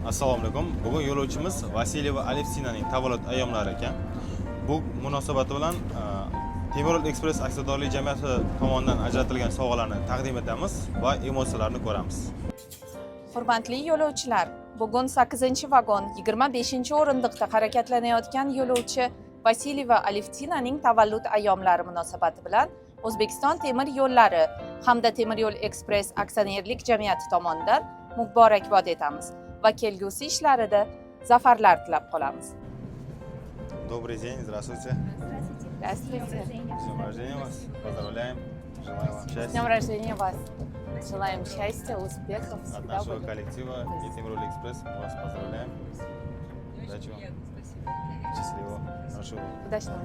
Assalomu alaykum. Bugun yo'lovchimiz Vasilyeva Alevtinaning tavallud ayyomlari ekan. Bu munosabati bilan Temiryo'l Express aksiyadorlik jamiyati tomonidan ajratilgan sovg'alarni taqdim etamiz va emotsiyalarni ko'ramiz. Hurmatli yo'lovchilar, bugun 8-vagon 25-o'rindiqda harakatlanayotgan yo'lovchi Vasilyeva Alevtinaning tavallud ayyomlari munosabati bilan O'zbekiston temir yo'llari hamda Temiryo'l Express aksionerlik jamiyati tomonidan muborakbod etamiz va kelgusi ishlarida zafarlar tilab qolamiz. Добрый день, здравствуйте. Здравствуйте. С днем рождения вас. Поздравляем. Желаем вам С счастья. днем рождения вас. Желаем счастья, успехов. От Всегда нашего будем. коллектива и Temiryo'l Express мы вас поздравляем. Удачи вам. Счастливо. Хорошего. Удачного.